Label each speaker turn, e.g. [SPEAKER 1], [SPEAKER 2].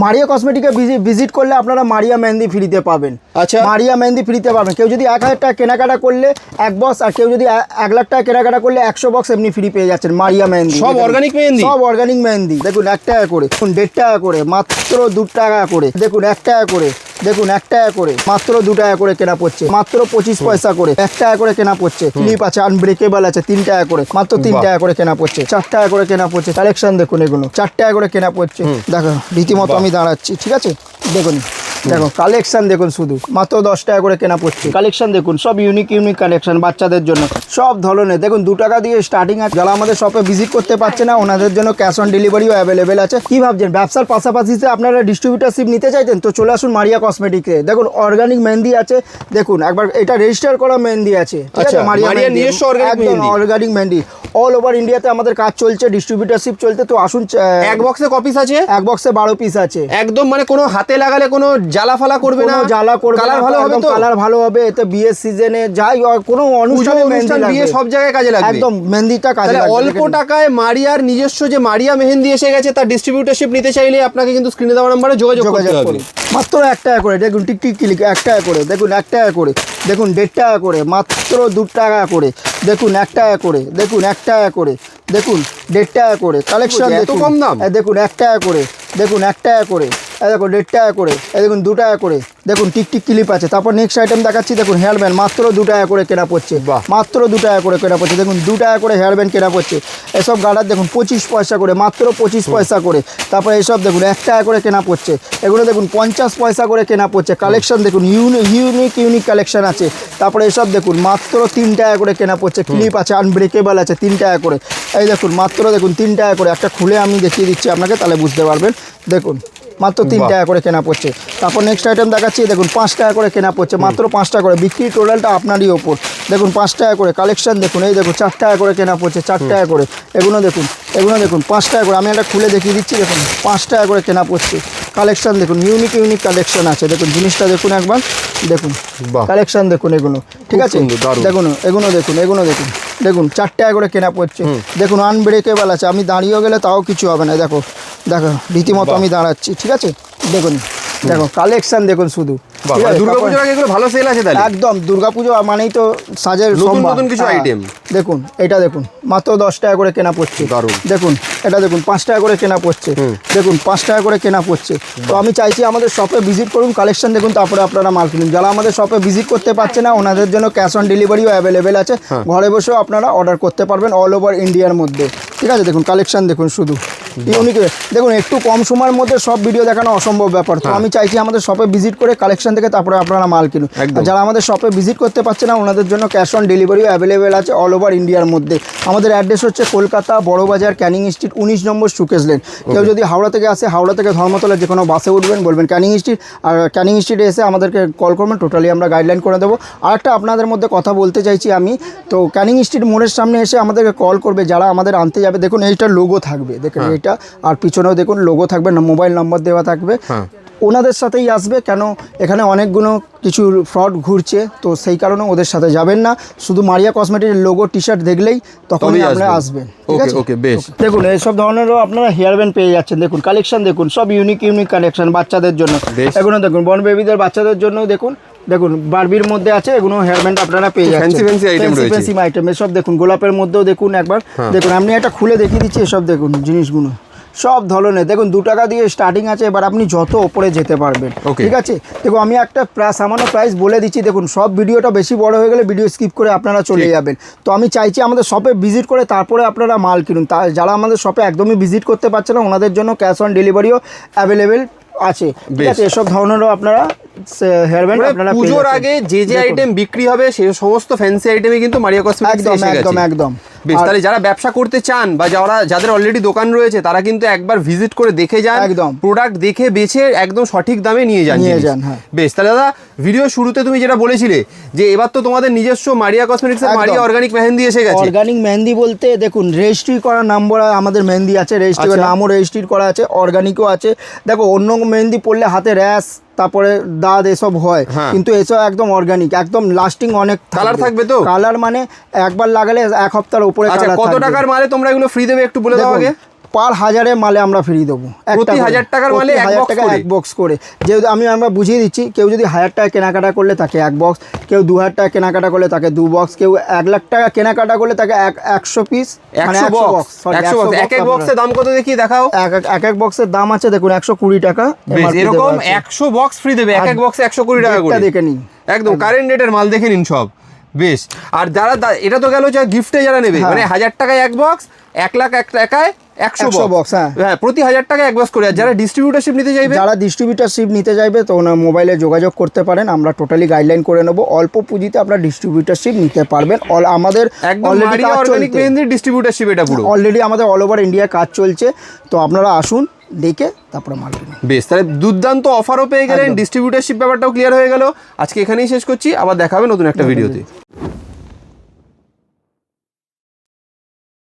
[SPEAKER 1] মারিয়া কসমেটিকে visit করলে আপনারা মারিয়া মেহেন্দি ফ্রিতে পাবেন।
[SPEAKER 2] আচ্ছা,
[SPEAKER 1] মারিয়া মেহেন্দি ফ্রিতে পাবেন। কেউ যদি 1000 টাকা কেনাকাটা করলে 1 বক্স, আর কেউ যদি 1 লাখ টাকা কেনাকাটা করলে 100 বক্স এমনি ফ্রি পেয়ে যাচ্ছেন মারিয়া মেহেন্দি।
[SPEAKER 2] সব অর্গানিক মেহেন্দি,
[SPEAKER 1] সব অর্গানিক মেহেন্দি। দেখুন 1 টাকা করে, 1.5 টাকা করে, মাত্র 2 টাকা করে। দেখুন 1 টাকা করে, দেখুন 1 টাকা করে, মাত্র 2 টাকা করে কেনা পড়ছে, মাত্র 25 পয়সা করে। 1 টাকা করে কেনা পড়ছে। ক্লিপ আছে, আনব্রেকেবল আছে 3 টাকা করে, মাত্র 3 টাকা করে কেনা পড়ছে। 4 টাকা করে কেনা পড়ছে। কালেকশন দেখুন এগুলো 4 টাকা করে কেনা পড়ছে। দেখো রীতিমতো আমি দাঁড়াচ্ছি, ঠিক আছে? দেখুন, দেখো কালেকশন দেখুন, শুধু মাত্র 10 টাকা করে কেনা পড়ছে। কালেকশন দেখুন, সব ইউনিক ইউনিক কালেকশন বাচ্চাদের জন্য সব ধরনের। দেখুন 2 টাকা দিয়ে স্টার্টিং আছে। যারা আমাদের শপে ভিজিট করতে পারছে না ওনাদের জন্য ক্যাশ অন ডেলিভারিও অ্যাভেলেবেল আছে। কি ভাবছেন, ব্যবসার পাশাপাশি আপনারা ডিস্ট্রিবিউটারশিপ নিতে চাইতেন তো চলে আসুন মারিয়া কসমেটিক্সে। দেখুন অর্গানিক মেহেন্দি আছে, দেখুন একবার এটা রেজিস্টার করা মেহেন্দি আছে, ঠিক আছে? মারিয়া
[SPEAKER 2] নিজস্ব
[SPEAKER 1] অর্গানিক মেহেন্দি। অল ওভার ইন্ডিয়াতে আমাদের কাজ চলছে, ডিস্ট্রিবিউটারশিপ চলতে। তো আসুন।
[SPEAKER 2] 1 বক্সে ক পিস আছে?
[SPEAKER 1] 1 বক্সে 12 পিস আছে।
[SPEAKER 2] একদম মানে কোনো হাতে লাগালে কোনো জ্বালা ফালা করবে না,
[SPEAKER 1] জ্বালা করবে না,
[SPEAKER 2] কালার ভালো হবে তো?
[SPEAKER 1] কালার ভালো হবে। এতে বিয়ের সিজনে যাই কোনো অনুষ্ঠানে মেহেন্দি লাগবে,
[SPEAKER 2] বিয়ে সব জায়গায় কাজে লাগবে।
[SPEAKER 1] একদম মেহেন্দিটা কাজে লাগবে।
[SPEAKER 2] অল্প টাকায় মারিয়ার নিজস্ব যে মারিয়া মেহেন্দি এসে গেছে, তার ডিস্ট্রিবিউটারশিপ নিতে চাইলে আপনাকে কিন্তু স্ক্রিনে দেওয়া নম্বরে যোগাযোগ করতে হবে।
[SPEAKER 1] মাত্র 1 টাকা করে। দেখুন টিকটিক ক্লিক 1 টাকা করে। দেখুন 1 টাকা করে। দেখুন 1.5 টাকা করে, মাত্র 2 টাকা করে। দেখুন 1 টাকা করে। দেখুন 1 টাকা করে। দেখুন 1.5 টাকা করে। কালেকশন দেখুন,
[SPEAKER 2] কম দাম।
[SPEAKER 1] দেখুন 1 টাকা করে। দেখুন 1 টাকা করে। দেখুন 1.5 টাকা করে। দেখুন 2 টাকা করে। দেখুন টিকটিক ক্লিপ আছে। তারপর নেক্সট আইটেম দেখাচ্ছি। দেখুন হেয়ার ব্যান্ড মাত্র 2 টাকা করে কেনা পড়ছে। মাত্র 2 টাকা করে কেনা পড়ছে। দেখুন 2 টাকা করে হেয়ার ব্যান্ড কেনা পড়ছে। এসব গার্ডার দেখুন 25 পয়সা করে, মাত্র 25 পয়সা করে। তারপর এসব দেখুন 1 টাকা করে কেনা পড়ছে। এগুলো দেখুন 50 পয়সা করে কেনা পড়ছে। কালেকশন দেখুন ইউনিক কালেকশন আছে। তারপরে এসব দেখুন মাত্র 3 টাকা করে কেনা পড়ছে। ক্লিপ আছে, আনব্রেকেবল আছে 3 টাকা করে। এই দেখুন মাত্র দেখুন 3 টাকা করে। একটা খুলে আমি দেখিয়ে দিচ্ছি আপনাকে, তাহলে বুঝতে পারবেন। দেখুন মাত্র 3 টাকা করে কেনা পড়ছে। তারপর নেক্সট আইটেম দেখাচ্ছি। দেখুন 5 টাকা করে কেনা পড়ছে, মাত্র 5 টাকা করে। বিক্রি টোটালটা আপনারই ওপর। দেখুন 5 টাকা করে। কালেকশন দেখুন, এই দেখুন 4 টাকা করে কেনা পড়ছে, 4 টাকা করে। এগুলো দেখুন 5 টাকা করে। আমি একটা খুলে দেখিয়ে দিচ্ছি। দেখুন 5 টাকা করে কেনা পড়ছে। কালেকশন দেখুন, ইউনিক কালেকশন আছে। দেখুন জিনিসটা দেখুন একবার, দেখুন কালেকশন দেখুন এগুলো, ঠিক আছে? দেখুন এগুলো দেখুন, দেখুন 4 টাকা করে কেনা পড়ছে। দেখুন আনব্রেকেবল আছে, আমি দাঁড়িয়েও গেলে তাও কিছু হবে না। দেখো দেখো রীতিমতো আমি দাঁড়াচ্ছি, ঠিক আছে? দেখুন, দেখো কালেকশন দেখুন শুধু।
[SPEAKER 2] দুর্গাপূজার আগে এগুলো ভালো সেল আছে তাহলে?
[SPEAKER 1] একদম, দুর্গাপুজো মানেই তো সাজের
[SPEAKER 2] নতুন কিছু আইটেম।
[SPEAKER 1] দেখুন এটা দেখুন মাত্র 10 টাকা করে কেনা পড়ছে। দেখুন এটা দেখুন 5 টাকা করে কেনা পড়ছে। দেখুন 5 টাকা করে কেনা পড়ছে। তো আমি চাইছি আমাদের শপে ভিজিট করুন, কালেকশন দেখুন, তারপরে আপনারা মাল কিনুন। যারা আমাদের শপে ভিজিট করতে পারছে না ওনাদের জন্য ক্যাশ অন ডেলিভারিও অ্যাভেলেবেল আছে। ঘরে বসেও আপনারা অর্ডার করতে পারবেন অল ওভার ইন্ডিয়ার মধ্যে, ঠিক আছে? দেখুন কালেকশন দেখুন শুধু ইউনিক। দেখুন একটু কম সময়ের মধ্যে সব ভিডিও দেখানো অসম্ভব ব্যাপার। তো আমি চাইছি আমাদের শপে ভিজিট করে কালেকশন থেকে তারপরে আপনারা মাল কিনুন। যারা আমাদের শপে ভিজিট করতে পারছে না ওনাদের জন্য ক্যাশ অন ডেলিভারিও অ্যাভেলেবেল আছে অল ওভার ইন্ডিয়ার মধ্যে। আমাদের অ্যাড্রেস হচ্ছে কলকাতা বড়বাজার, ক্যানিং স্ট্রিট, 19 নম্বর সুকেশ লেন। কেউ যদি হাওড়া থেকে আসে, হাওড়া থেকে ধর্মতলা যে কোনো বাসে উঠবেন, বলবেন ক্যানিং স্ট্রিট, আর ক্যানিং স্ট্রিটে এসে আমাদেরকে কল করবেন, টোটালি আমরা গাইডলাইন করে দেবো। আর একটা আপনাদের মধ্যে কথা বলতে চাইছি আমি, তো ক্যানিং স্ট্রিট মোড়ের সামনে এসে আমাদেরকে কল করবে যারা আমাদের আনতে যাবে। দেখুন এইটা লোগো থাকবে, দেখুন এইটা, আর পিছনেও দেখুন লোগো থাকবে, মোবাইল নম্বর দেওয়া থাকবে। ওনাদের সাথেই আসবে, কেন এখানে অনেকগুলো কিছু ফ্রড ঘুরছে, তো সেই কারণে ওদের সাথে যাবেন না। শুধু মারিয়া কসমেটিক্সের লোগো টি শার্ট দেখলেই তখনই আপনারা আসবেন, ঠিক আছে? দেখুন এইসব ধরনেরও আপনারা হেয়ার ব্যান্ড পেয়ে যাচ্ছেন। দেখুন কালেকশন দেখুন, সব ইউনিক কালেকশন বাচ্চাদের জন্য। এগুলো দেখুন বর্ন বেবিদের বাচ্চাদের জন্য। দেখুন দেখুন বারবির মধ্যে আছে, এগুলো হেয়ার ব্যান্ড আপনারা পেয়ে যাচ্ছেন। ফ্যান্সি আইটেম এসব দেখুন, গোলাপের মধ্যেও দেখুন একবার। দেখুন আমি একটা খুলে দেখিয়ে দিচ্ছি। এসব দেখুন জিনিসগুলো সব ধরনের। দেখুন 2 টাকা দিয়ে স্টার্টিং আছে, এবার আপনি যত ওপরে যেতে পারবেন, ঠিক আছে? দেখুন আমি একটা সামান্য প্রাইস বলে দিচ্ছি। দেখুন সব ভিডিওটা বেশি বড় হয়ে গেলে ভিডিও স্কিপ করে আপনারা চলে যাবেন। তো আমি চাইছি আমাদের শপে ভিজিট করে তারপরে আপনারা মাল কিনুন। যারা আমাদের শপে একদমই ভিজিট করতে পারছে না ওনাদের জন্য ক্যাশ অন ডেলিভারিও অ্যাভেলেবেল আছে, ঠিক আছে? এসব ধরনেরও আপনারা হেয়ার ব্যান্ড আপনারা
[SPEAKER 2] পুজোর আগে যে আইটেম বিক্রি হবে সেই সমস্ত ফ্যান্সি আইটেমই কিন্তু মারিয়া কসমেটিক্স এসে গেছে।
[SPEAKER 1] একদম।
[SPEAKER 2] বেশ, তাহলে যারা ব্যবসা করতে চান বা যাদের অলরেডি দোকান রয়েছে তারা কিন্তু একবার ভিজিট করে দেখে যান,
[SPEAKER 1] একদম
[SPEAKER 2] প্রোডাক্ট দেখে বেছে একদম সঠিক দামে নিয়ে যান। বেশ, তাহলে দাদা ভিডিও শুরুতে তুমি যেটা বলেছিলে যে এবার তো তোমাদের নিজস্ব মারিয়া কসমেটিক্সের মারিয়া অর্গানিক মেহেন্দি এসে গেছে।
[SPEAKER 1] অর্গানিক মেহেন্দি বলতে দেখুন রেজিস্ট্রি করা নাম্বার আমাদের মেহেন্দি আছে, রেজিস্ট্রি নামও রেজিস্ট্রি করা আছে, অর্গানিকও আছে। দেখো অন্য মেহেন্দি পড়লে হাতে র্যাশ, তারপরে দাঁত এসব হয়, কিন্তু এসব একদম অর্গানিক, একদম লাস্টিং অনেক
[SPEAKER 2] কালার থাকবে। তো কালার
[SPEAKER 1] মানে একবার লাগালে 1 সপ্তাহের উপরে।
[SPEAKER 2] কত টাকার মালে তোমরা এগুলো ফ্রি দেবে একটু বলে দাও আগে।
[SPEAKER 1] পার 1000 মালে আমরা ফ্রি দেবো,
[SPEAKER 2] প্রতি 1000 টাকার মালে
[SPEAKER 1] এক বক্স করে। যেহেতু আমরা বুঝিয়ে দিচ্ছি, কেউ যদি 1000 টাকা কেনাকাটা করলে তাকে 1 বক্স, কেউ 2000 টাকা কেনাকাটা করলে তাকে 2 বক্স, কেউ 1 লাখ টাকা কেনাকাটা করলে তাকে 100 পিস,
[SPEAKER 2] 100 বক্স। এক এক বক্সের দাম কত দেখি দেখাও।
[SPEAKER 1] এক বক্সের দাম আছে দেখুন 120 টাকা।
[SPEAKER 2] এরকম 100 বক্স ফ্রি দেবে, এক এক বক্সে 120 টাকা করে।
[SPEAKER 1] দেখে নিন,
[SPEAKER 2] একদম কারেন্ট রেটের মাল দেখে নিন সব। বেশ। আর যারা এটা তো গেল যা গিফটে যারা নেবে, মানে 1000 টাকায় 1 বক্স, 1 লাখ টাকায় 100 বক্স। হ্যাঁ, প্রতি 1000 টাকায় 1 বক্স করে। আর যারা ডিস্ট্রিবিউটরশিপ নিতে চাইবে, তো ওনার মোবাইলে যোগাযোগ করতে পারেন, আমরা টোটালি গাইডলাইন করে নেব। অল্প পুঁজিতে আপনারা ডিস্ট্রিবিউটরশিপ নিতে পারবেন। আমাদের অলরেডি অর্গানিক মেহেন্দির ডিস্ট্রিবিউটরশিপ এটা পুরো
[SPEAKER 1] অলরেডি আমাদের অল ওভার ইন্ডিয়া কাজ চলছে। তো আপনারা আসুন, দেখে তারপরে মাল কিনুন।
[SPEAKER 2] বেশ, তাহলে দুর্দান্ত অফারও পেয়ে গেলেন, ডিস্ট্রিবিউটরশিপ ব্যাপারটাও ক্লিয়ার হয়ে গেল। আজকে এখানেই শেষ করছি, আবার দেখা হবে নতুন একটা ভিডিওতে।